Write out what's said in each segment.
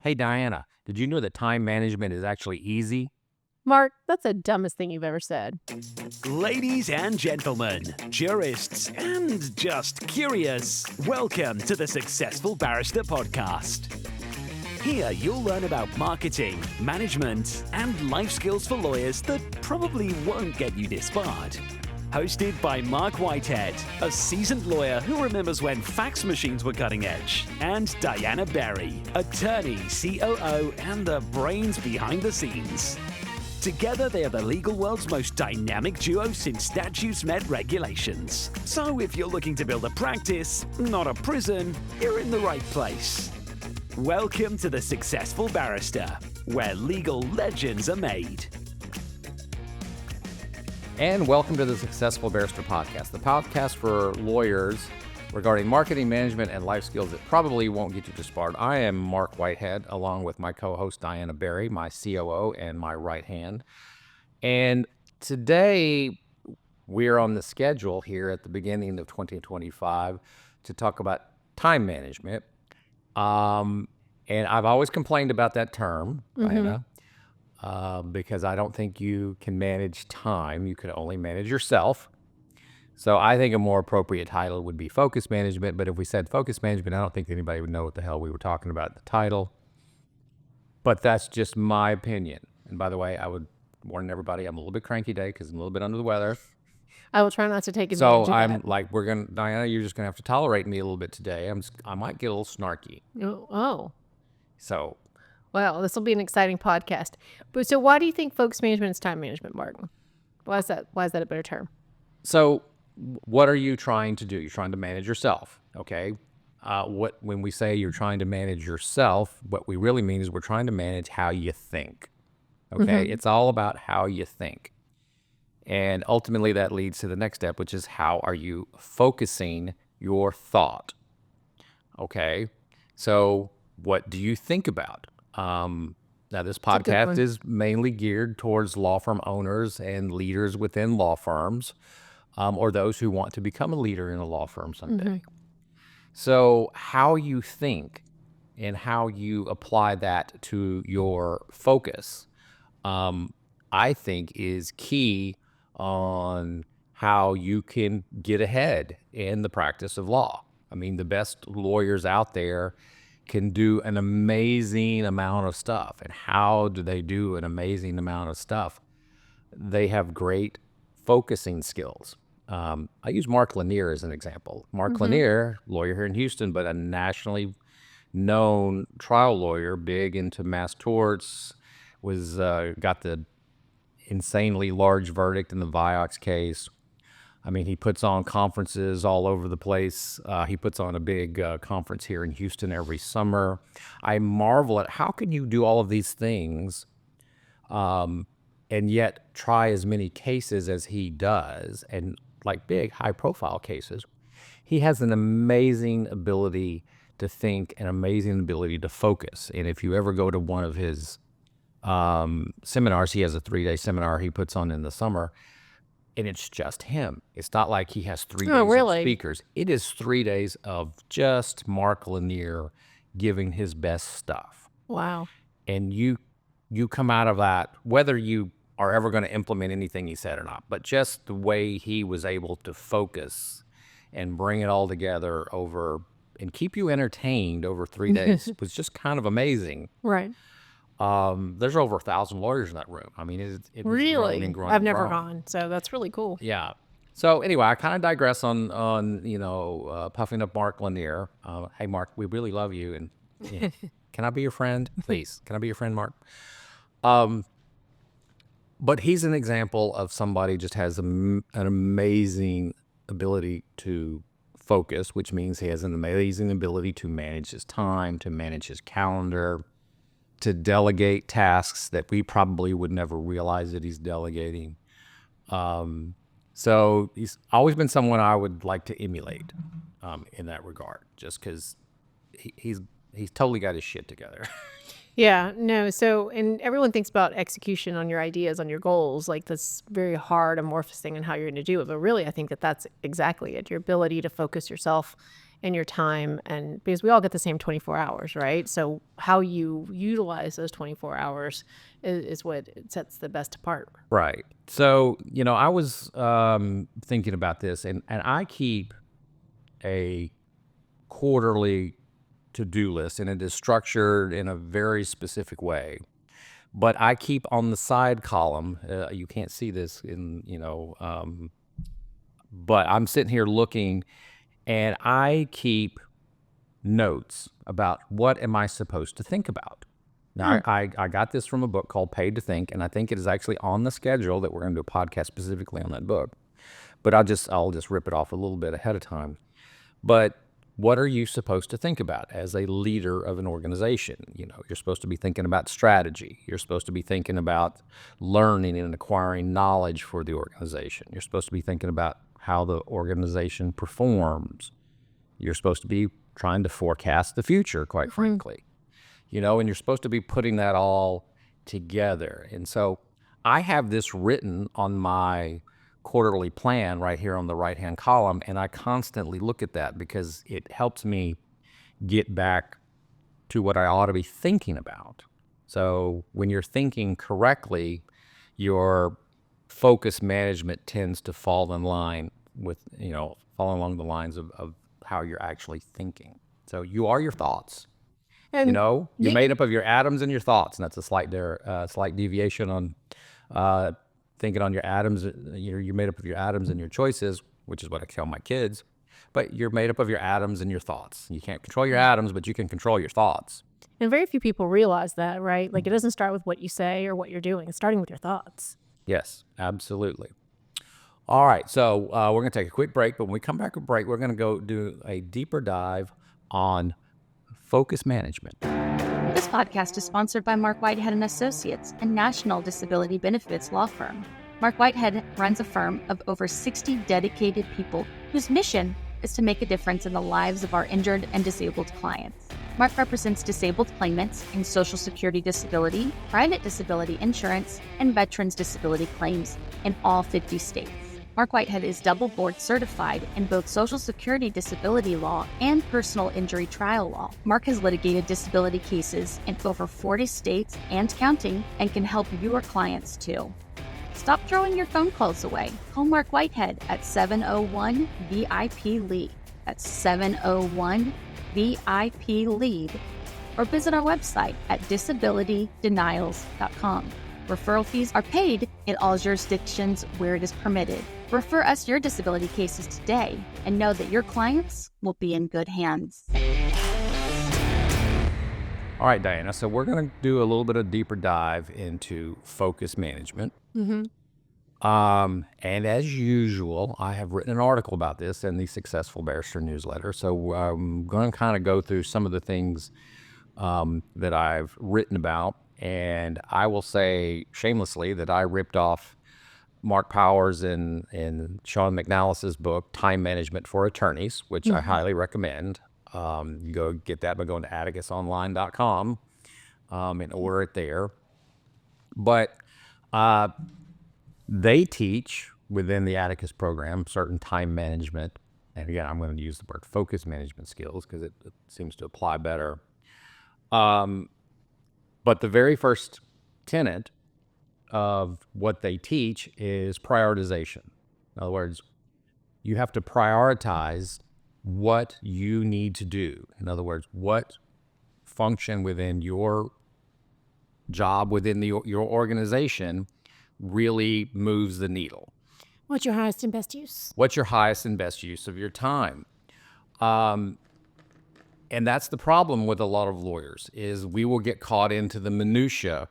Hey, Diana, did you know that time management is actually easy? Mark, that's the dumbest thing you've ever said. Ladies and gentlemen, jurists and just curious, welcome to the Successful Barrister Podcast. Here you'll learn about marketing, management, and life skills for lawyers that probably won't get you disbarred. Hosted by Marc Whitehead, a seasoned lawyer who remembers when fax machines were cutting edge, and Diana Berry, attorney, COO, and the brains behind the scenes. Together, they are the legal world's most dynamic duo since statutes met regulations. So if you're looking to build a practice, not a prison, you're in the right place. Welcome to the Successful Barrister, where legal legends are made. And welcome to the Successful Barrister Podcast, the podcast for lawyers regarding marketing, management, and life skills that probably won't get you disbarred. I am Marc Whitehead, along with my co-host Diana Berry, my COO and my right hand. And today we're on the schedule here at the beginning of 2025 to talk about time management. And I've always complained about that term, Diana. Because I don't think you can manage time. You can only manage yourself. So I think a more appropriate title would be focus management. But if we said focus management, I don't think anybody would know what the hell we were talking about in the title. But that's just my opinion. And by the way, I would warn everybody, I'm a little bit cranky today because I'm a little bit under the weather. I will try not to take advantage of So that. I'm like, Diana, you're just going to have to tolerate me a little bit today. I might get a little snarky. Oh. So... Well, this will be an exciting podcast. But so why do you think focus management is time management, Mark? Why is that a better term? So what are you trying to do? You're trying to manage yourself, okay? When we say you're trying to manage yourself, what we really mean is we're trying to manage how you think, okay? It's all about how you think. And ultimately that leads to the next step, which is how are you focusing your thought, okay? So what do you think about? Now, this podcast is mainly geared towards law firm owners and leaders within law firms, or those who want to become a leader in a law firm someday. So how you think and how you apply that to your focus, I think is key on how you can get ahead in the practice of law. I mean, the best lawyers out there can do an amazing amount of stuff. And how do they do an amazing amount of stuff? They have great focusing skills. I use Mark Lanier as an example. Mark Lanier, lawyer here in Houston, but a nationally known trial lawyer, big into mass torts, got the insanely large verdict in the Vioxx case. I mean, he puts on conferences all over the place. He puts on a big conference here in Houston every summer. I marvel at how can you do all of these things and yet try as many cases as he does, and like big, high-profile cases. He has an amazing ability to think, an amazing ability to focus. And if you ever go to one of his seminars, he has a 3-day seminar he puts on in the summer, and it's just him. It's not like he has 3 days of speakers. It is 3 days of just Mark Lanier giving his best stuff. Wow. And you come out of that, whether you are ever going to implement anything he said or not, but just the way he was able to focus and bring it all together and keep you entertained over 3 days was just kind of amazing. Right. There's over 1,000 lawyers in that room. I mean, it really? grown I've never gone, so that's really cool. Yeah. So anyway, I kind of digress on puffing up Mark Lanier. Hey, Mark, we really love you, and can I be your friend, please? Can I be your friend, Mark? But he's an example of somebody just has an amazing ability to focus, which means he has an amazing ability to manage his time, to manage his calendar, to delegate tasks that we probably would never realize that he's delegating. So he's always been someone I would like to emulate in that regard, just because he's totally got his shit together. Yeah, no. So, and everyone thinks about execution on your ideas, on your goals, like this very hard amorphous thing and how you're going to do it. But really, I think that that's exactly it. Your ability to focus yourself and your time, and because we all get the same 24 hours, right? So how you utilize those 24 hours is what sets the best apart. Right. So, I was thinking about this, and I keep a quarterly to-do list, and it is structured in a very specific way. But I keep on the side column, you can't see this but I'm sitting here looking, and I keep notes about what am I supposed to think about. Now, I got this from a book called Paid to Think, and I think it is actually on the schedule that we're going to do a podcast specifically on that book. But I'll just rip it off a little bit ahead of time. But what are you supposed to think about as a leader of an organization? You're supposed to be thinking about strategy. You're supposed to be thinking about learning and acquiring knowledge for the organization. You're supposed to be thinking about how the organization performs. You're supposed to be trying to forecast the future, quite frankly. And you're supposed to be putting that all together. And so I have this written on my quarterly plan right here on the right-hand column, and I constantly look at that because it helps me get back to what I ought to be thinking about. So when you're thinking correctly, your focus management tends to fall in line with, fall along the lines of how you're actually thinking. So you are your thoughts. And You're made up of your atoms and your thoughts, and that's a slight deviation on thinking on your atoms. You're made up of your atoms and your choices, which is what I tell my kids. But you're made up of your atoms and your thoughts. You can't control your atoms, but you can control your thoughts. And very few people realize that, right? Like, it doesn't start with what you say or what you're doing. It's starting with your thoughts. Yes, absolutely. All right, so we're going to take a quick break, but when we come back from break, we're going to go do a deeper dive on focus management. This podcast is sponsored by Marc Whitehead and Associates, a national disability benefits law firm. Marc Whitehead runs a firm of over 60 dedicated people whose mission is to make a difference in the lives of our injured and disabled clients. Marc represents disabled claimants in Social Security disability, private disability insurance, and veterans disability claims in all 50 states. Marc Whitehead is double board certified in both Social Security disability law and personal injury trial law. Marc has litigated disability cases in over 40 states and counting, and can help your clients too. Stop throwing your phone calls away. Call Marc Whitehead at 701-VIP-LEAD. That's 701-VIP-LEAD. Or visit our website at disabilitydenials.com. Referral fees are paid in all jurisdictions where it is permitted. Refer us your disability cases today and know that your clients will be in good hands. All right, Diana, so we're going to do a little bit of deeper dive into focus management. And as usual, I have written an article about this in the Successful Barrister newsletter. So I'm going to kind of go through some of the things that I've written about. And I will say shamelessly that I ripped off Mark Powers and Sean McNallis's book, Time Management for Attorneys, which I highly recommend. You go get that by going to atticusonline.com and order it there. But they teach within the Atticus program certain time management. And again, I'm going to use the word focus management skills because it seems to apply better. But the very first tenet of what they teach is prioritization. In other words, you have to prioritize what you need to do. In other words, what function within your job, within your organization, really moves the needle. What's your highest and best use? What's your highest and best use of your time? And that's the problem with a lot of lawyers, is we will get caught into the minutia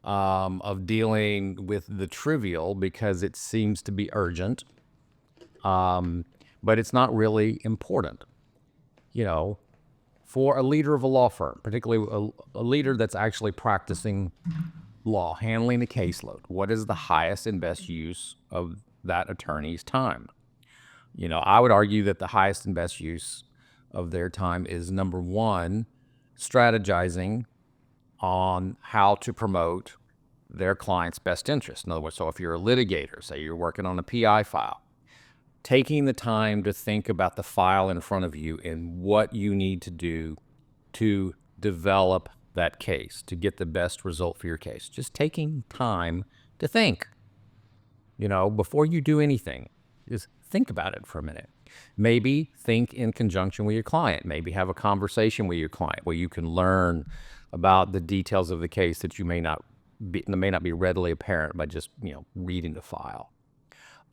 of dealing with the trivial because it seems to be urgent, but it's not really important. For a leader of a law firm, particularly a leader that's actually practicing law, handling a caseload, what is the highest and best use of that attorney's time? I would argue that the highest and best use of their time is, number one, strategizing on how to promote their client's best interest. In other words, so if you're a litigator, say you're working on a PI file, taking the time to think about the file in front of you and what you need to do to develop that case, to get the best result for your case. Just taking time to think, before you do anything, just think about it for a minute. Maybe think in conjunction with your client. Maybe have a conversation with your client where you can learn about the details of the case that may not be readily apparent by just, reading the file.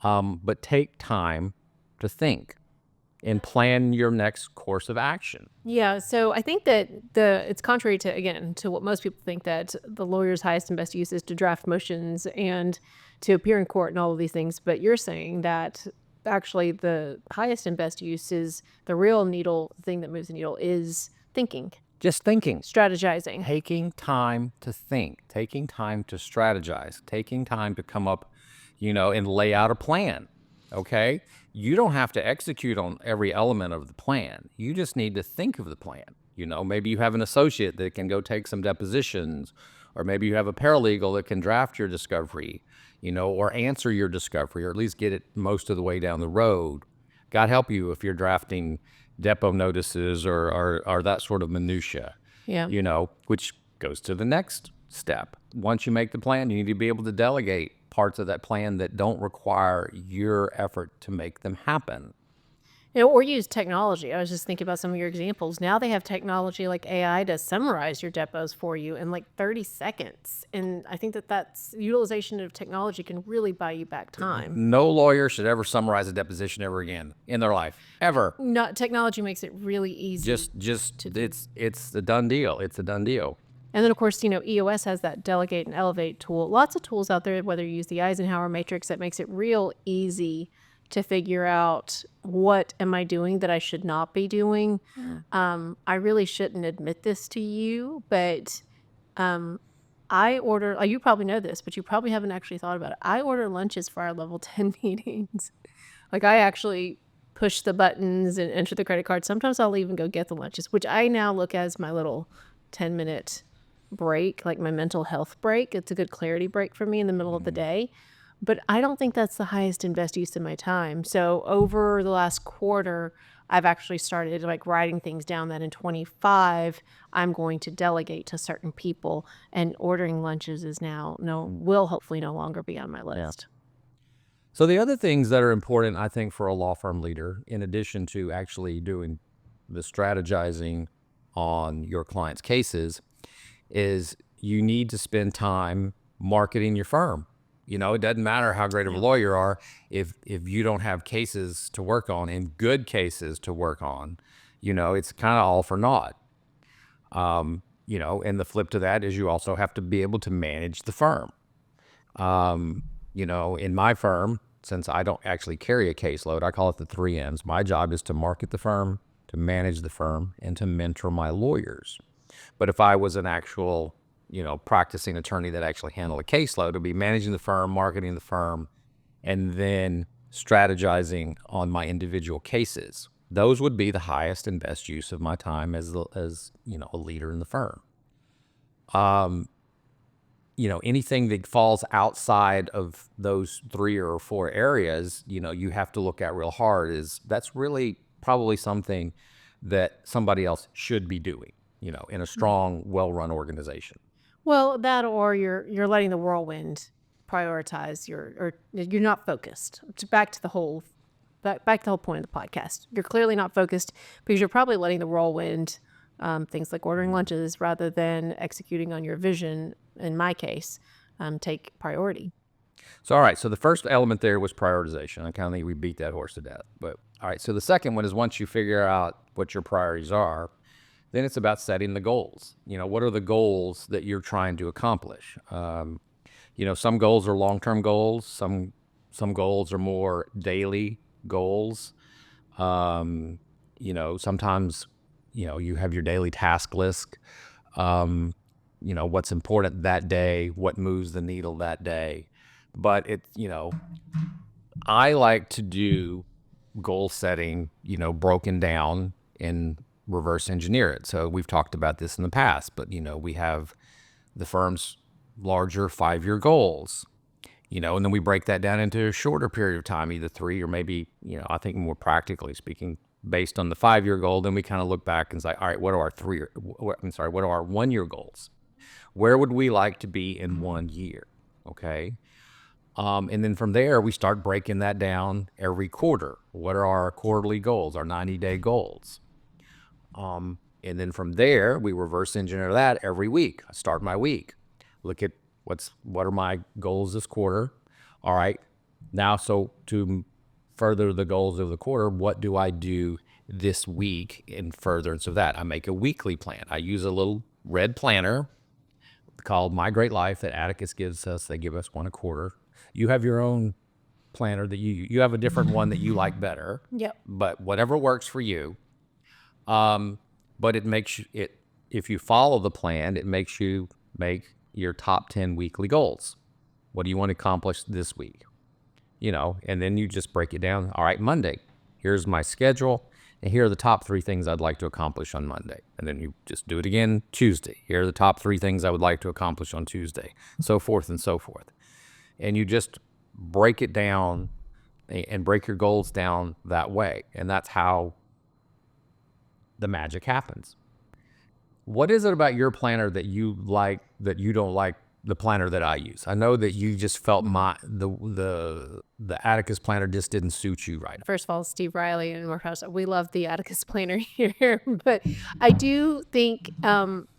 But take time to think and plan your next course of action. Yeah, so I think that it's contrary to what most people think, that the lawyer's highest and best use is to draft motions and to appear in court and all of these things. But you're saying that actually the highest and best use is the real thing that moves the needle is thinking. Just thinking. Strategizing. Taking time to think, taking time to strategize, taking time to come up, and lay out a plan, okay? You don't have to execute on every element of the plan. You just need to think of the plan. Maybe you have an associate that can go take some depositions, or maybe you have a paralegal that can draft your discovery, or answer your discovery, or at least get it most of the way down the road. God help you if you're drafting depot notices or that sort of minutia, which goes to the next step. Once you make the plan, you need to be able to delegate parts of that plan that don't require your effort to make them happen. Or use technology. I was just thinking about some of your examples. Now they have technology like AI to summarize your depots for you in like 30 seconds. And I think that's utilization of technology can really buy you back time. No lawyer should ever summarize a deposition ever again in their life, ever. Technology makes it really easy. It's a done deal. It's a done deal. And then, of course, EOS has that delegate and elevate tool. Lots of tools out there, whether you use the Eisenhower matrix, that makes it real easy to figure out what am I doing that I should not be doing. I really shouldn't admit this to you, but I order, you probably know this, but you probably haven't actually thought about it. I order lunches for our level 10 meetings. Like I actually push the buttons and enter the credit card. Sometimes I'll even go get the lunches, which I now look as my little 10-minute break, like my mental health break. It's a good clarity break for me in the middle of the day. But I don't think that's the highest and best use of my time. So over the last quarter, I've actually started writing things down that in 25, I'm going to delegate to certain people, and ordering lunches is will hopefully no longer be on my list. Yeah. So the other things that are important, I think, for a law firm leader, in addition to actually doing the strategizing on your client's cases, is you need to spend time marketing your firm. It doesn't matter how great of a lawyer you are if you don't have cases to work on, and good cases to work on, it's kind of all for naught. And the flip to that is you also have to be able to manage the firm. In my firm, since I don't actually carry a caseload, I call it the 3 M's. My job is to market the firm, to manage the firm, and to mentor my lawyers. But if I was an actual practicing attorney that actually handled a caseload, to be managing the firm, marketing the firm, and then strategizing on my individual cases. Those would be the highest and best use of my time as a leader in the firm. Anything that falls outside of those 3 or 4 areas, you have to look at real hard. That's really probably something that somebody else should be doing, in a strong, well-run organization. Well, that, or you're letting the whirlwind prioritize or you're not focused. Back to the whole point of the podcast. You're clearly not focused because you're probably letting the whirlwind, things like ordering lunches, rather than executing on your vision, in my case, take priority. So, all right. So the first element there was prioritization. I kind of think we beat that horse to death. But all right. So the second one is, once you figure out what your priorities are, then it's about setting the goals. What are the goals that you're trying to accomplish? Some goals are long-term goals. Some goals are more daily goals. Sometimes, you have your daily task list. What's important that day, what moves the needle that day. But I like to do goal setting, broken down in reverse engineer it. So we've talked about this in the past, but we have the firm's larger 5-year goals. And then we break that down into a shorter period of time, either 3 or maybe, I think more practically speaking, based on the 5-year goal. Then we kind of look back and say, all right, what are our 1-year goals? Where would we like to be in 1 year? Okay. And then from there, we start breaking that down every quarter. What are our quarterly goals, our 90-day goals? And then from there, we reverse engineer that every week. I start my week. Look at what are my goals this quarter? All right. Now, so to further the goals of the quarter, what do I do this week in furtherance of that? I make a weekly plan. I use a little red planner called My Great Life that Atticus gives us. They give us one a quarter. You have your own planner that you have a different one that you like better. Yep. But whatever works for you. But it makes it, if you follow the plan, it makes you make your top 10 weekly goals. What do you want to accomplish this week? And then you just break it down. All right, Monday, here's my schedule. And here are the top 3 things I'd like to accomplish on Monday. And then you just do it again Tuesday. Here are the top 3 things I would like to accomplish on Tuesday, so forth and so forth. And you just break it down and break your goals down that way. And that's how the magic happens. What is it about your planner that you like that you don't like the planner that I use? I know that you just felt the Atticus planner just didn't suit you right. First of all, Steve Riley and Mark House, we love the Atticus planner here, but I do think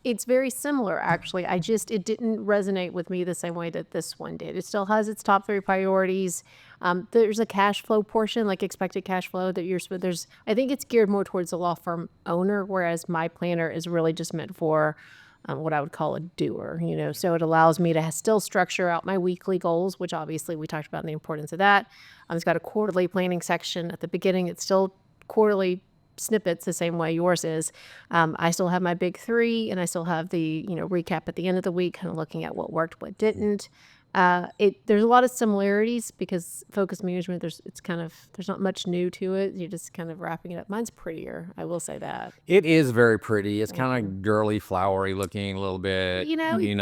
it's very similar, actually. it didn't resonate with me the same way that this one did. It still has its top 3 priorities. There's a cash flow portion, like expected cash flow that I think it's geared more towards the law firm owner, whereas my planner is really just meant for what I would call a doer, so it allows me to still structure out my weekly goals, which obviously we talked about the importance of that. It's got a quarterly planning section at the beginning. It's still quarterly snippets the same way yours is. I still have my big 3, and I still have the, recap at the end of the week, kind of looking at what worked, what didn't. There's a lot of similarities because focus management, there's not much new to it. You're just kind of wrapping it up. Mine's prettier, I will say that. It is very pretty. It's kind of girly, flowery looking a little bit. I don't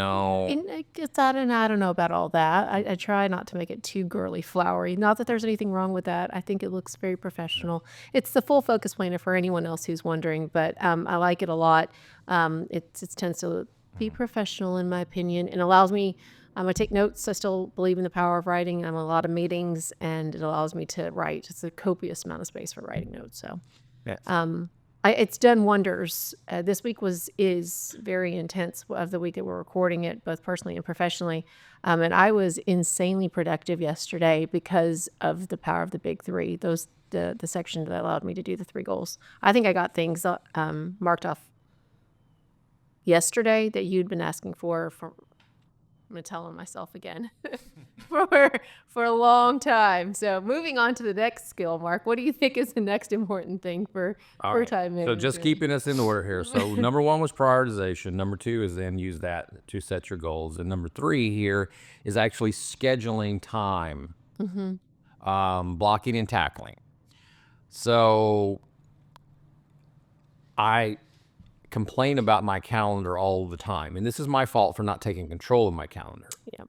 know about all that. I try not to make it too girly, flowery. Not that there's anything wrong with that. I think it looks very professional. It's the full focus planner for anyone else who's wondering, but I like it a lot. It tends to be professional in my opinion, and allows me. I take notes. I still believe in the power of writing. I'm in a lot of meetings, and it allows me to write. It's a copious amount of space for writing notes. So, yes. It's done wonders. This week is very intense of the week that we're recording it, both personally and professionally. And I was insanely productive yesterday because of the power of the big 3. The section that allowed me to do the 3 goals. I think I got things marked off yesterday that you'd been asking for. I'm going to tell on myself again for a long time. So moving on to the next skill, Mark, what do you think is the next important thing for time management? So just keeping us in order here. So number 1 was prioritization. Number 2 is then use that to set your goals. And number 3 here is actually scheduling time, blocking and tackling. So I complain about my calendar all the time, and this is my fault for not taking control of my calendar. Yeah.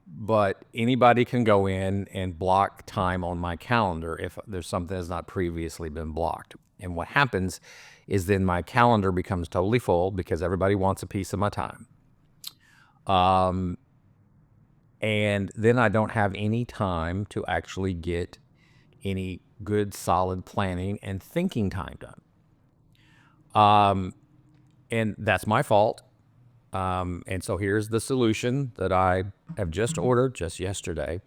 But anybody can go in and block time on my calendar if there's something that's not previously been blocked. And what happens is then my calendar becomes totally full because everybody wants a piece of my time. And then I don't have any time to actually get any good, solid planning and thinking time done. And that's my fault. And so here's the solution that I have just ordered just yesterday.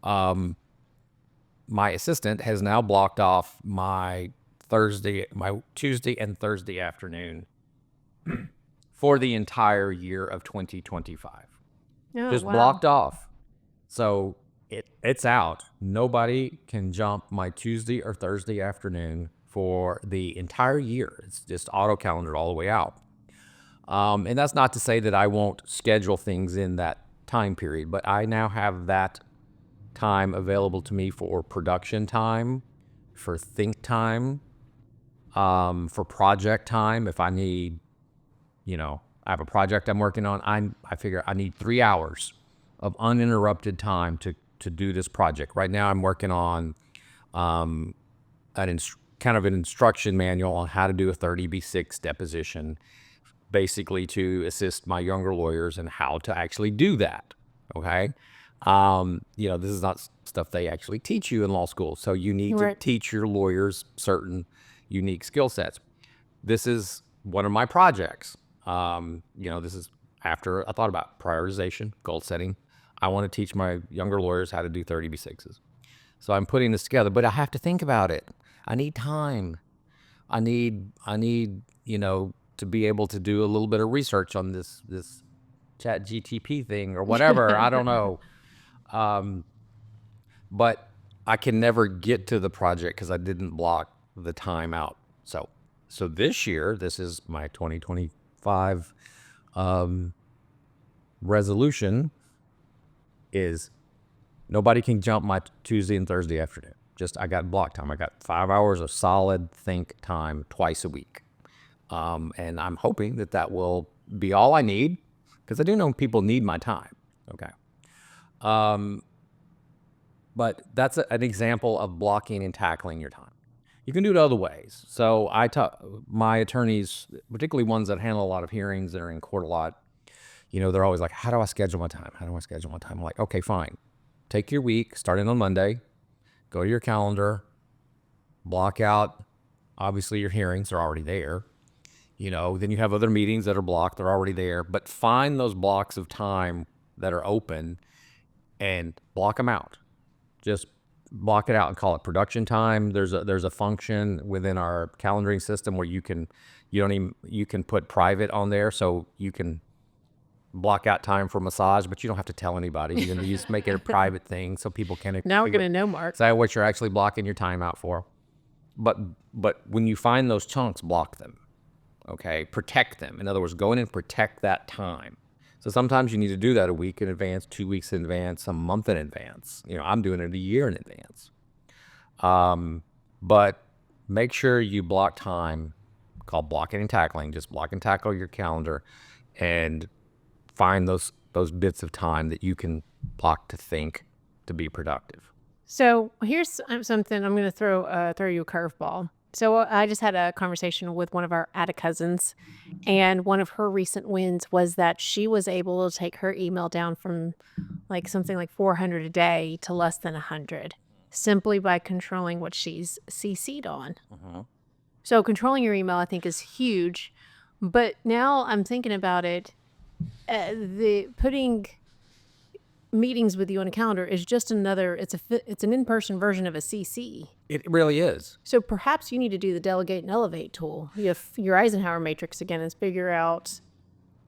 My assistant has now blocked off my Tuesday and Thursday afternoon for the entire year of 2025. Oh, Just wow. blocked off. So it's out. Nobody can jump my Tuesday or Thursday afternoon for the entire year. It's just auto calendared all the way out. And that's not to say that I won't schedule things in that time period, but I now have that time available to me for production time, for think time, for project time. If I need, I have a project I'm working on, I figure I need 3 hours of uninterrupted time to do this project. Right now I'm working on kind of an instruction manual on how to do a 30B6 deposition, basically to assist my younger lawyers in how to actually do that. Okay. This is not stuff they actually teach you in law school. So you need to teach your lawyers certain unique skill sets. This is one of my projects. This is after I thought about prioritization, goal setting. I want to teach my younger lawyers how to do 30B6s. So I'm putting this together, but I have to think about it. I need time. I need, to be able to do a little bit of research on this chat GTP thing or whatever. I don't know. But I can never get to the project because I didn't block the time out. So this year, this is my 2025 resolution is nobody can jump my Tuesday and Thursday afternoon. I got block time. I got 5 hours of solid think time twice a week. And I'm hoping that will be all I need, because I do know people need my time. Okay. But that's an example of blocking and tackling your time. You can do it other ways. So my attorneys, particularly ones that handle a lot of hearings that are in court a lot, they're always like, how do I schedule my time? How do I schedule my time? I'm like, okay, fine. Take your week, starting on Monday, go to your calendar, block out, obviously your hearings are already there. Then you have other meetings that are blocked, they're already there, but find those blocks of time that are open and block them out. Just block it out and call it production time. There's a function within our calendaring system where you can put private on there, so you can block out time for massage, but you don't have to tell anybody. You just make it a private thing so people can. Now we're going to know, Mark. Say what you're actually blocking your time out for. But when you find those chunks, block them. Okay, protect them. In other words, go in and protect that time. So sometimes you need to do that a week in advance, 2 weeks in advance, a month in advance. I'm doing it a year in advance. But make sure you block time, called blocking and tackling. Just block and tackle your calendar and find those bits of time that you can block to think, to be productive. So here's something I'm going to throw you a curveball. So I just had a conversation with one of our ADA cousins, and one of her recent wins was that she was able to take her email down from something like 400 a day to less than 100, simply by controlling what she's CC'd on. Uh-huh. So controlling your email, I think, is huge. But now I'm thinking about it, putting meetings with you on a calendar is just it's an in-person version of a CC. It really is. So perhaps you need to do the delegate and elevate tool. You have your Eisenhower matrix again and figure out,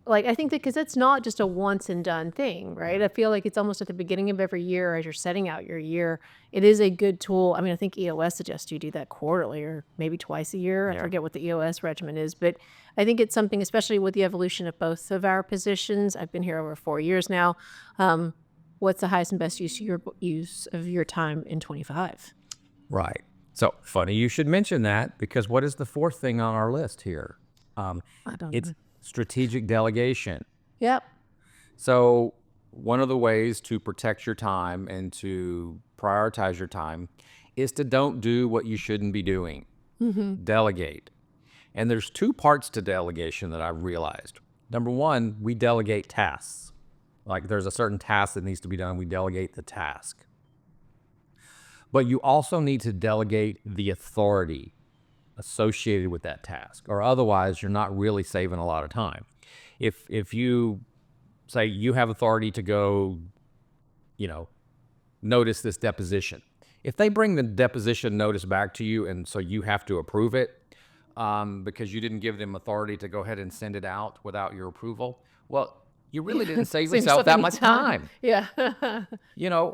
I think that because it's not just a once and done thing, right? I feel like it's almost at the beginning of every year as you're setting out your year. It is a good tool. I mean, I think EOS suggests you do that quarterly or maybe twice a year. I forget what the EOS regimen is, but I think it's something, especially with the evolution of both of our positions. I've been here over 4 years now. What's the highest and best use of your time in 25? Right. So funny you should mention that, because what is the fourth thing on our list here? It's strategic delegation. Yep. So one of the ways to protect your time and to prioritize your time is to don't do what you shouldn't be doing. Mm-hmm. Delegate. And there's two parts to delegation that I've realized. Number one, we delegate tasks. There's a certain task that needs to be done, we delegate the task. But you also need to delegate the authority associated with that task, or otherwise you're not really saving a lot of time. If you say you have authority to go, notice this deposition. If they bring the deposition notice back to you and so you have to approve it because you didn't give them authority to go ahead and send it out without your approval, well, you really didn't save yourself that much time. Yeah.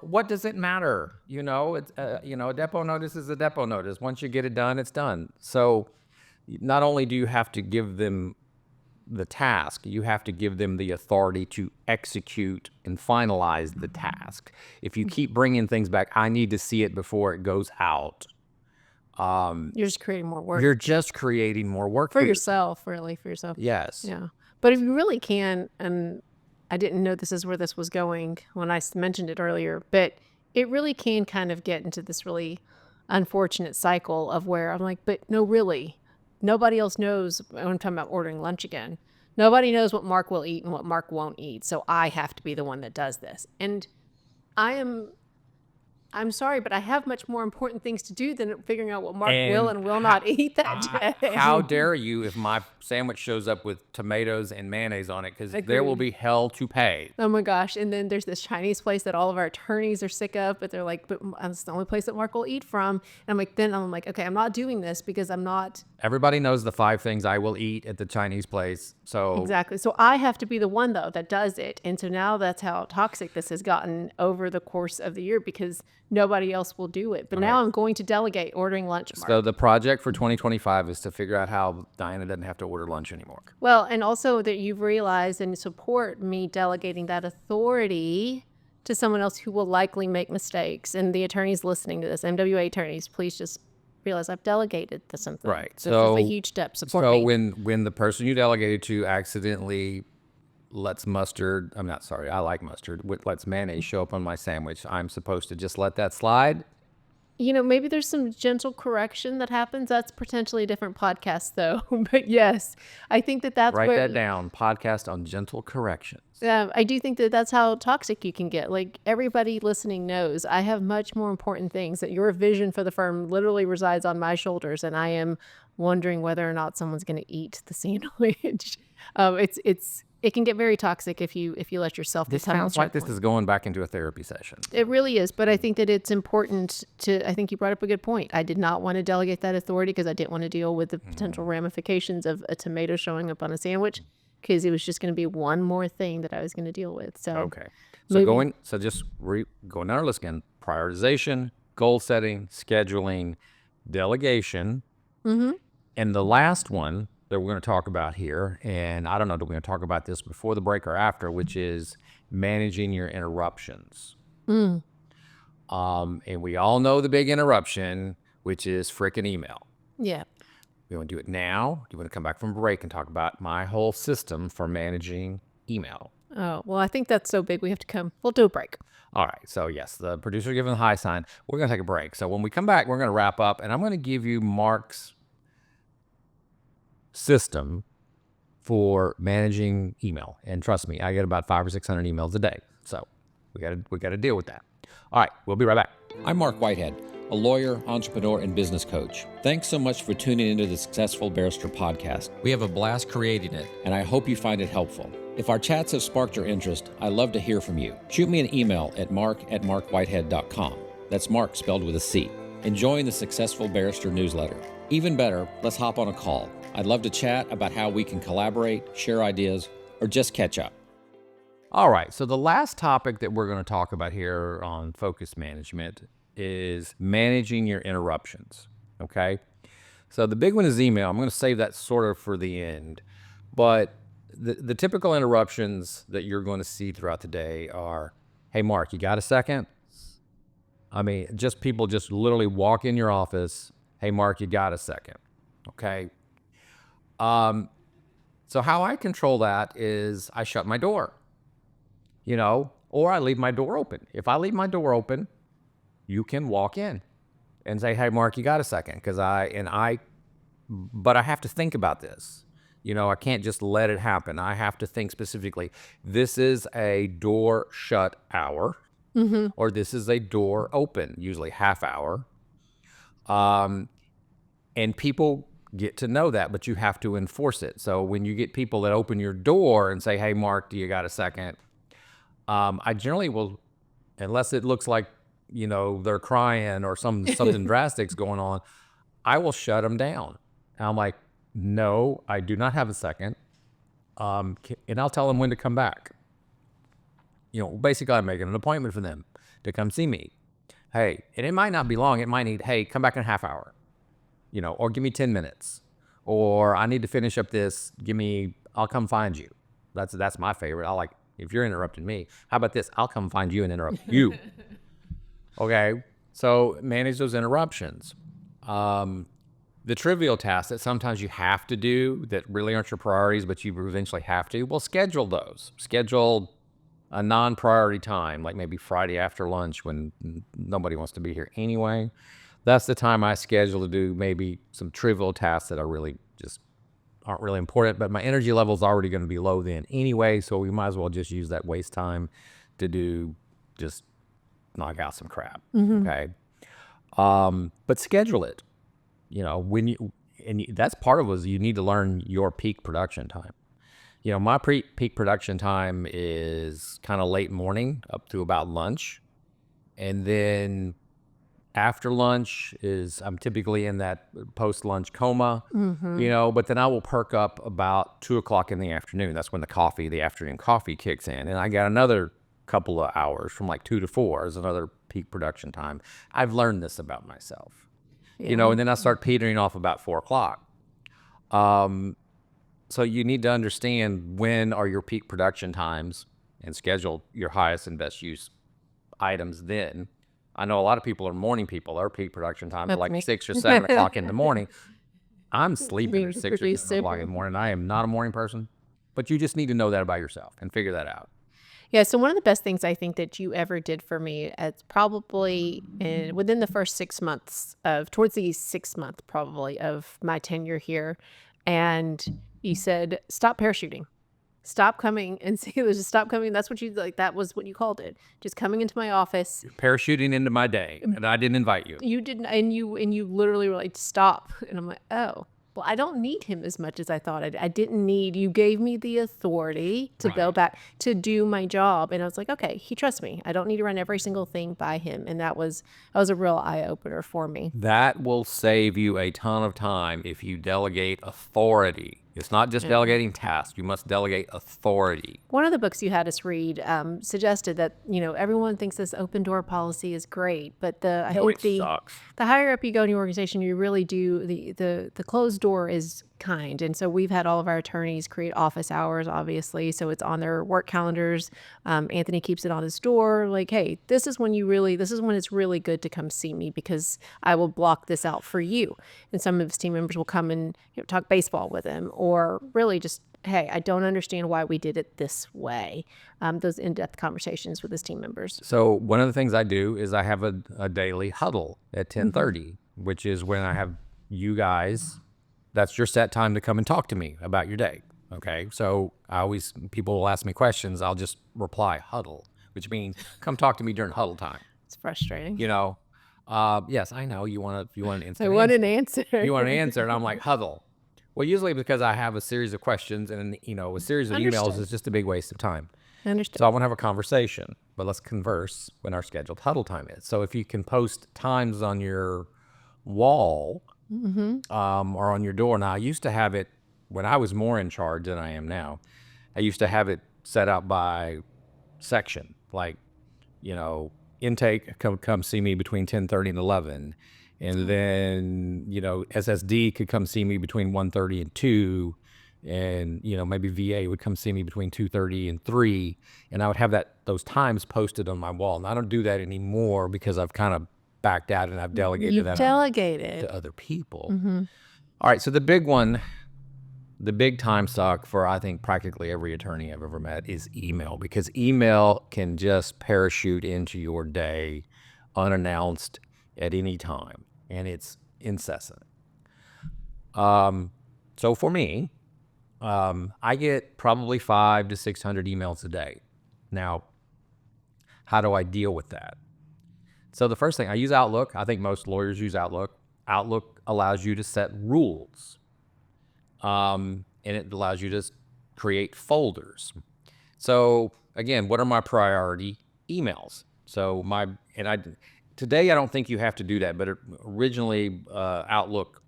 What does it matter? It's a depo notice is a depo notice. Once you get it done, it's done. So not only do you have to give them the task, you have to give them the authority to execute and finalize the task. If you keep bringing things back, I need to see it before it goes out. You're just creating more work. You're just creating more work for yourself, really, for yourself. Yes. Yeah. But if you really can, and I didn't know this is where this was going when I mentioned it earlier, but it really can kind of get into this really unfortunate cycle of where I'm like, but no, really, nobody else knows. When I'm talking about ordering lunch again, nobody knows what Mark will eat and what Mark won't eat. So I have to be the one that does this. And I'm sorry, but I have much more important things to do than figuring out what Mark will and will not eat that day. How dare you if my sandwich shows up with tomatoes and mayonnaise on it, because there will be hell to pay. Oh my gosh. And then there's this Chinese place that all of our attorneys are sick of, but they're like, but it's the only place that Mark will eat from. And I'm like, okay, I'm not doing this because I'm not. Everybody knows the 5 things I will eat at the Chinese place. So Exactly. So I have to be the one, though, that does it. And so now that's how toxic this has gotten over the course of the year because nobody else will do it. But now I'm going to delegate ordering lunch, Mark. So the project for 2025 is to figure out how Diana doesn't have to order lunch anymore. Well, and also that you've realized and support me delegating that authority to someone else who will likely make mistakes. And the attorneys listening to this, MWA attorneys, please just realize I've delegated to something. Right. This is a huge step. Support me. So when the person you delegated to accidentally lets mustard, I like mustard, lets mayonnaise show up on my sandwich, I'm supposed to just let that slide? Maybe there's some gentle correction that happens. That's potentially a different podcast, though. But yes, I think that's Write that down. Podcast on gentle corrections. I do think that's how toxic you can get. Like everybody listening knows, I have much more important things. That your vision for the firm literally resides on my shoulders, and I am wondering whether or not someone's going to eat the sandwich. It can get very toxic if you let yourself. This sounds like this is going back into a therapy session. It really is, but I think that it's important I think you brought up a good point. I did not want to delegate that authority because I didn't want to deal with the potential ramifications of a tomato showing up on a sandwich because it was just going to be one more thing that I was going to deal with. So okay. So going down our list again: prioritization, goal setting, scheduling, delegation, and the last one that we're going to talk about here, and I don't know, we're going to talk about this before the break or after, which is managing your interruptions. And we all know the big interruption, which is frickin' email. Yeah. You want to do it now? Do you want to come back from break and talk about my whole system for managing email? Oh, well, I think that's so big we have to come. We'll do a break. All right. So yes, the producer giving the high sign. We're going to take a break. So when we come back, we're going to wrap up, and I'm going to give you Mark's system for managing email. And trust me, I get about 500 or 600 emails a day. So we got to deal with that. All right, we'll be right back. I'm Mark Whitehead, a lawyer, entrepreneur, and business coach. Thanks so much for tuning into the Successful Barrister Podcast. We have a blast creating it, and I hope you find it helpful. If our chats have sparked your interest, I'd love to hear from you. Shoot me an email at mark@markwhitehead.com. That's Mark spelled with a C. Enjoying the Successful Barrister newsletter. Even better, let's hop on a call. I'd love to chat about how we can collaborate, share ideas, or just catch up. All right, so the last topic that we're going to talk about here on focus management is managing your interruptions, okay? So the big one is email. I'm going to save that sort of for the end. But the typical interruptions that you're going to see throughout the day are, hey, Mark, you got a second? Just people just literally walk in your office, hey, Mark, you got a second, okay? So how I control that is I shut my door, or I leave my door open. If I leave my door open, you can walk in and say, hey, Mark, you got a second? But I have to think about this. I can't just let it happen. I have to think specifically, this is a door shut hour, or this is a door open, usually half hour. And people get to know that, but you have to enforce it. So when you get people that open your door and say, hey, Mark, do you got a second? I generally will, unless it looks like, they're crying or something drastic's going on, I will shut them down. And I'm like, no, I do not have a second. And I'll tell them when to come back. Basically I'm making an appointment for them to come see me. Hey, and it might not be long. It might need, hey, come back in a half hour. Or give me 10 minutes, or I need to finish up this. I'll come find you. That's my favorite. If you're interrupting me, how about this? I'll come find you and interrupt you. Okay. So manage those interruptions. The trivial tasks that sometimes you have to do that really aren't your priorities, but you eventually have to, well, schedule those. Schedule a non-priority time, like maybe Friday after lunch when nobody wants to be here anyway, that's the time I schedule to do maybe some trivial tasks that are really just aren't really important, but my energy level is already going to be low then anyway, so we might as well just use that waste time to just knock out some crap. Okay. But schedule it, that's part of it is you need to learn your peak production time. My peak production time is kind of late morning up to about lunch. And then after lunch I'm typically in that post-lunch coma, but then I will perk up about 2:00 in the afternoon. That's when the afternoon coffee kicks in. And I got another couple of hours from like 2 to 4 is another peak production time. I've learned this about myself, and then I start petering off about 4:00. So you need to understand when are your peak production times and schedule your highest and best use items then. I know a lot of people are morning people. Their peak production time is like 6 or 7 o'clock in the morning. I'm sleeping at 6 or 7 o'clock in the morning. I am not a morning person, but you just need to know that about yourself and figure that out. Yeah, so one of the best things I think that you ever did for me, it's probably within the first 6 months towards the 6th month probably of my tenure here, and you said, stop parachuting. Stop coming and see, just stop coming. That's what that was what you called it. Just coming into my office. You're parachuting into my day, and I didn't invite you. You didn't, and you literally were like, stop. And I'm like, oh. Well, I don't need him as much as I thought I didn't need. You gave me the authority to go back to do my job. And I was like, okay, he trusts me. I don't need to run every single thing by him. And that was a real eye-opener for me. That will save you a ton of time if you delegate authority. It's not just delegating tasks. You must delegate authority. One of the books you had us read suggested that, everyone thinks this open door policy is great, but I think the higher up you go in your organization, you really do, the closed door is kind. And so we've had all of our attorneys create office hours, obviously. So it's on their work calendars. Anthony keeps it on his door. Like, hey, this is when it's really good to come see me because I will block this out for you. And some of his team members will come and talk baseball with him, or really just, hey, I don't understand why we did it this way. Those in-depth conversations with his team members. So one of the things I do is I have a daily huddle at 10:30, which is when I have you guys. That's your set time to come and talk to me about your day. Okay. So people will ask me questions. I'll just reply huddle, which means come talk to me during huddle time. It's frustrating. Yes, I know you want an answer. I want an answer. You want an answer. And I'm like, huddle. Well, usually because I have a series of questions and, a series of emails is just a big waste of time. I understand. So I want to have a conversation, but let's converse when our scheduled huddle time is. So if you can post times on your wall, or on your door. Now, I used to have it when I was more in charge than I am now. I used to have it set out by section, like, intake, come see me between 10:30 and 11. And then, SSD could come see me between 1:30 and 2. And, maybe VA would come see me between 2:30 and 3. And I would have those times posted on my wall. And I don't do that anymore because I've kind of backed out and I've delegated to other people. All right. So the big time suck for, I think, practically every attorney I've ever met is email, because email can just parachute into your day unannounced at any time, and it's incessant. So for me, I get probably 500 to 600 emails a day. Now, how do I deal with that? So the first thing, I use Outlook. I think most lawyers use Outlook. Outlook allows you to set rules, and it allows you to create folders. So again, what are my priority emails? So today I don't think you have to do that, but originally Outlook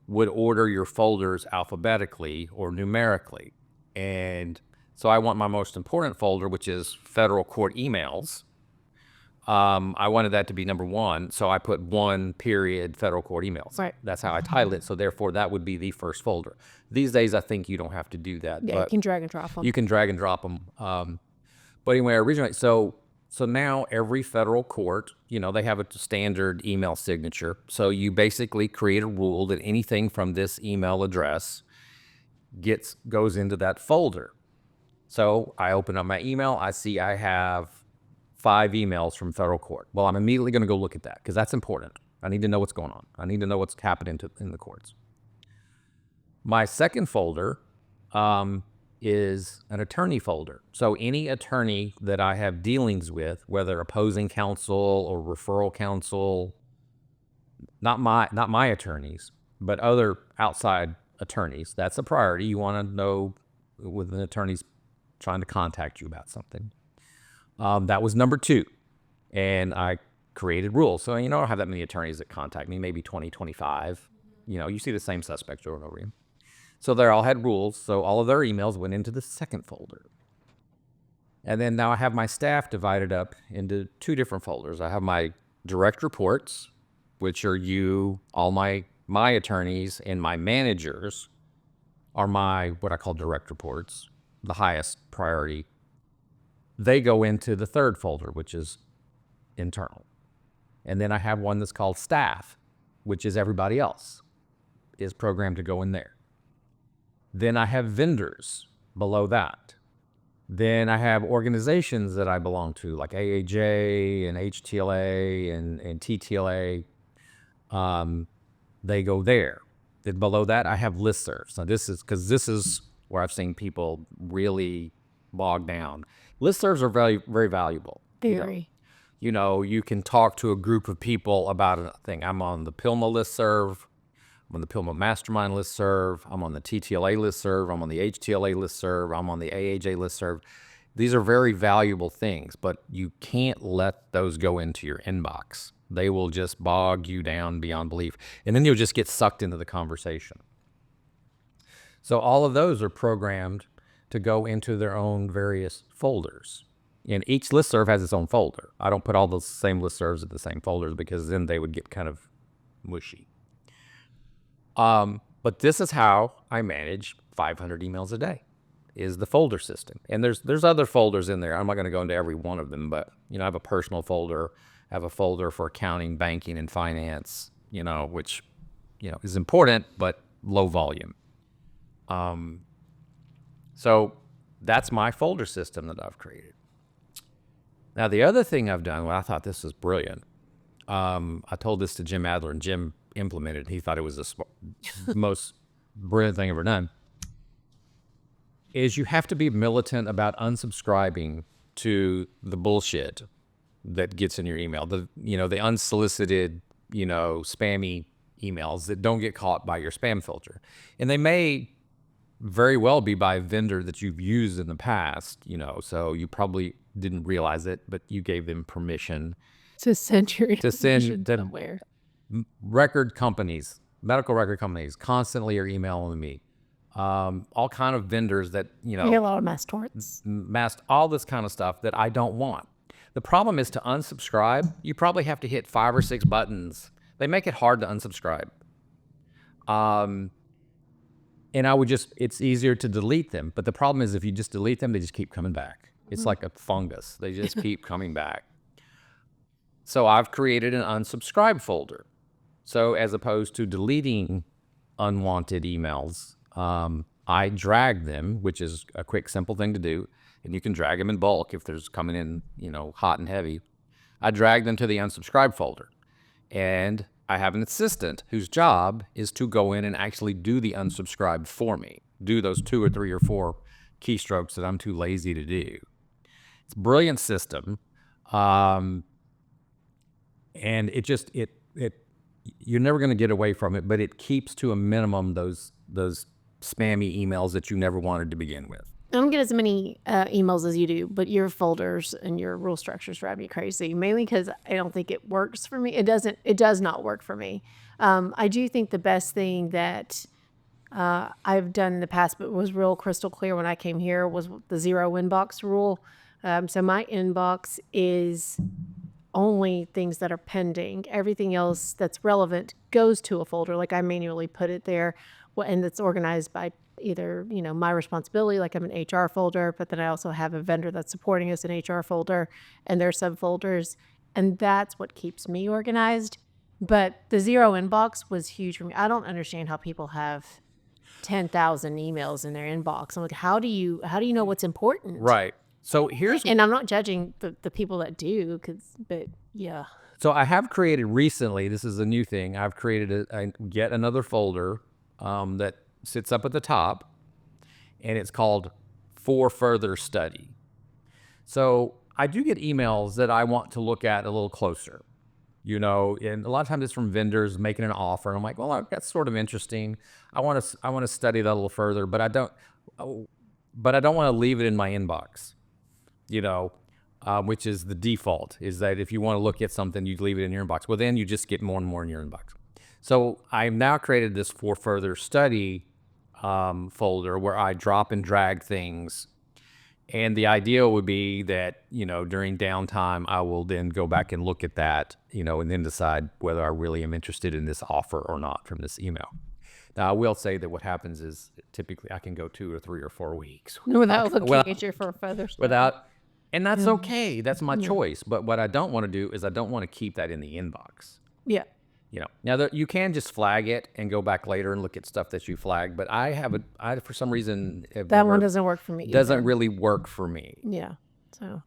would order your folders alphabetically or numerically. And so I want my most important folder, which is federal court emails. I wanted that to be number 1, so I put 1 period federal court emails. Right. That's how I title it. So therefore, that would be the first folder. These days, I think you don't have to do that. Yeah, you can drag and drop them. You can drag and drop them. But anyway, originally, so now every federal court, they have a standard email signature. So you basically create a rule that anything from this email address goes into that folder. So I open up my email. I see I have 5 emails from federal court. Well, I'm immediately going to go look at that because that's important. I need to know what's going on. I need to know what's happening in the courts. My second folder is an attorney folder. So any attorney that I have dealings with, whether opposing counsel or referral counsel, not my attorneys, but other outside attorneys, that's a priority. You want to know with an attorney's trying to contact you about something. That was number 2. And I created rules. So, I don't have that many attorneys that contact me, maybe 20, 25. You see the same suspects over and over again. So they all had rules. So all of their emails went into the second folder. And then now I have my staff divided up into 2 different folders. I have my direct reports, which are all my attorneys, and my managers are what I call direct reports, the highest priority. They go into the third folder, which is internal. And then I have one that's called staff, which is everybody else is programmed to go in there. Then I have vendors below that. Then I have organizations that I belong to, like AAJ and HTLA and TTLA. They go there. Then below that, I have listservs. Now this is where I've seen people really bog down. Listservs are very, very valuable. Very. You can talk to a group of people about a thing. I'm on the PILMA listserv. I'm on the PILMA Mastermind listserv. I'm on the TTLA listserv. I'm on the HTLA listserv. I'm on the AAJ listserv. These are very valuable things, but you can't let those go into your inbox. They will just bog you down beyond belief. And then you'll just get sucked into the conversation. So all of those are programmed to go into their own various folders. And each listserv has its own folder. I don't put all the same listservs in the same folders because then they would get kind of mushy. But this is how I manage 500 emails a day, is the folder system. And there's other folders in there. I'm not going to go into every one of them, but I have a personal folder. I have a folder for accounting, banking, and finance, which is important but low volume. So that's my folder system that I've created. Now, the other thing I've done, I thought this was brilliant. I told this to Jim Adler, and Jim implemented it. He thought it was the most brilliant thing ever done, is you have to be militant about unsubscribing to the bullshit that gets in your email, the unsolicited, spammy emails that don't get caught by your spam filter. And they may very well be by a vendor that you've used in the past, so you probably didn't realize it, but you gave them permission to send your information to somewhere. Record companies, medical record companies constantly are emailing me. All kind of vendors that, You get a lot of mass torts. all this kind of stuff that I don't want. The problem is to unsubscribe, you probably have to hit 5 or 6 buttons. They make it hard to unsubscribe. And it's easier to delete them. But the problem is if you just delete them, they just keep coming back. It's like a fungus. They just keep coming back. So I've created an unsubscribe folder. So as opposed to deleting unwanted emails, I drag them, which is a quick, simple thing to do. And you can drag them in bulk if there's coming in, hot and heavy. I drag them to the unsubscribe folder. And I have an assistant whose job is to go in and actually do the unsubscribe for me. Do those 2 or 3 or 4 keystrokes that I'm too lazy to do. It's a brilliant system. And you're never going to get away from it, but it keeps to a minimum those spammy emails that you never wanted to begin with. I don't get as many emails as you do, but your folders and your rule structures drive me crazy, mainly because I don't think it works for me. It does not work for me. I do think the best thing that I've done in the past, but was real crystal clear when I came here, was the 0 inbox rule. So my inbox is only things that are pending. Everything else that's relevant goes to a folder. Like I manually put it there, and it's organized by either, my responsibility, like I'm an HR folder, but then I also have a vendor that's supporting us in HR folder and their subfolders. And that's what keeps me organized. But the 0 inbox was huge for me. I don't understand how people have 10,000 emails in their inbox. I'm like, how do you know what's important? Right. So here's And I'm not judging the people that do, but yeah. So I have created recently, this is a new thing, I've created yet another folder that sits up at the top, and it's called For Further Study. So I do get emails that I want to look at a little closer, and a lot of times it's from vendors making an offer, and I'm like, well, that's sort of interesting. I want to study that a little further, but I don't want to leave it in my inbox, which is the default, is that if you want to look at something, you leave it in your inbox. Well, then you just get more and more in your inbox. So I've now created this For Further Study folder where I drop and drag things. And the idea would be that, during downtime, I will then go back and look at that, and then decide whether I really am interested in this offer or not from this email. Now, I will say that what happens is typically I can go 2 or 3 or 4 weeks Without looking at your For Further Study. And that's okay. That's my choice. But what I don't want to do is I don't want to keep that in the inbox. Yeah. Now you can just flag it and go back later and look at stuff that you flagged. But I for some reason, That one doesn't work for me. Doesn't really work for me. Yeah. So.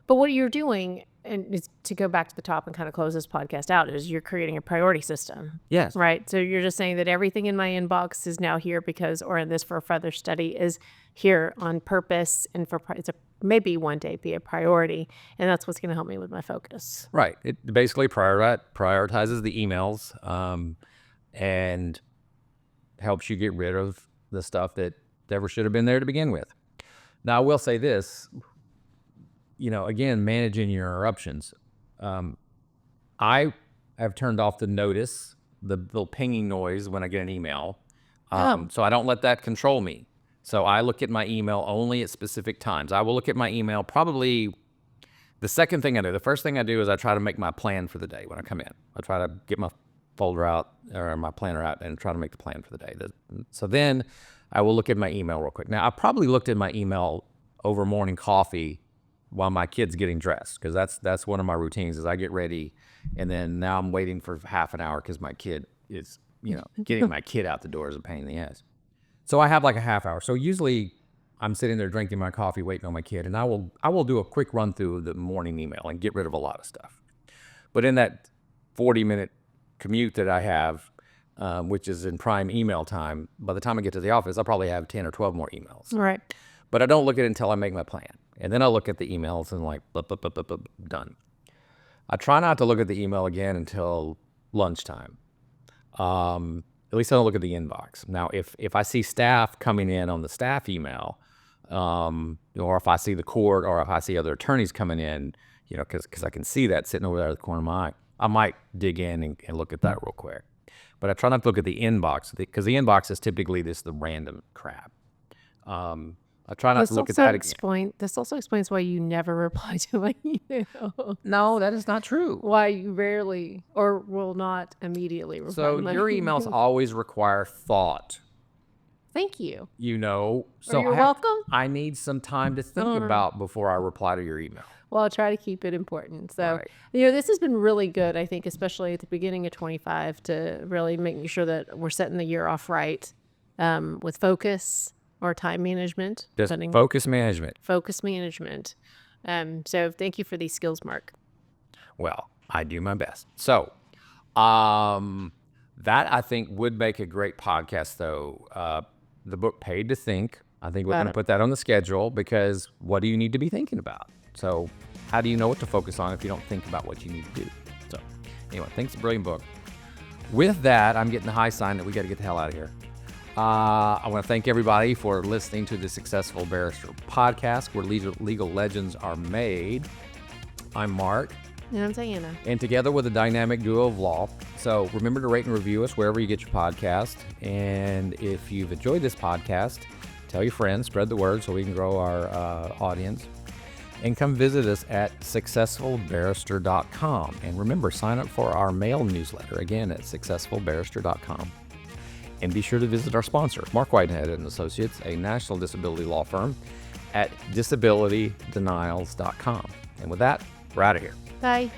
But what you're doing, and it's to go back to the top and kind of close this podcast out, is you're creating a priority system. Yes. Right. So you're just saying that everything in my inbox is now here or in this For Further Study is here on purpose, and it's maybe one day be a priority, and that's what's going to help me with my focus. Right. It basically prioritizes the emails and helps you get rid of the stuff that never should have been there to begin with. Now, I will say this, again, managing your interruptions. I have turned off the notice, the little pinging noise when I get an email, so I don't let that control me. So I look at my email only at specific times. I will look at my email probably the second thing I do. The first thing I do is I try to make my plan for the day when I come in. I try to get my folder out or my planner out and try to make the plan for the day. So then I will look at my email real quick. Now, I probably looked at my email over morning coffee while my kid's getting dressed, because that's one of my routines is I get ready, and then now I'm waiting for half an hour because my kid is, getting my kid out the door is a pain in the ass. So I have like a half hour. So usually I'm sitting there drinking my coffee, waiting on my kid, and I will do a quick run through of the morning email and get rid of a lot of stuff. But in that 40-minute commute that I have, which is in prime email time, by the time I get to the office, I'll probably have 10 or 12 more emails. Right. But I don't look at it until I make my plan. And then I'll look at the emails and done. I try not to look at the email again until lunchtime. At least I don't look at the inbox. Now, if I see staff coming in on the staff email, or if I see the court, or if I see other attorneys coming in, because I can see that sitting over there at the corner of my eye, I might dig in and look at that real quick. But I try not to look at the inbox, because the inbox is typically the random crap. I try not to look at that again. This also explains why you never reply to my email. No, that is not true. Why you rarely or will not immediately reply So to my your emails always require thought. Thank you. So you're welcome. I need some time to think about before I reply to your email. Well, I'll try to keep it important. So, Right. This has been really good, I think, especially at the beginning of 25, to really making sure that we're setting the year off right with focus or time management. Just focus management. Focus management. So thank you for these skills, Mark. Well, I do my best. So that I think would make a great podcast, though. The book Paid to Think. I think we're going to put that on the schedule, because what do you need to be thinking about? So how do you know what to focus on if you don't think about what you need to do? So anyway, thanks. A brilliant book. With that, I'm getting the high sign that we got to get the hell out of here. I want to thank everybody for listening to the Successful Barrister Podcast, where legal legends are made. I'm Mark. And I'm Diana. And together with a dynamic duo of law. So remember to rate and review us wherever you get your podcast. And if you've enjoyed this podcast, tell your friends, spread the word so we can grow our audience. And come visit us at successfulbarrister.com. And remember, sign up for our mail newsletter, again, at successfulbarrister.com. And be sure to visit our sponsor, Marc Whitehead and Associates, a national disability law firm, at disabilitydenials.com. And with that, we're out of here. Bye.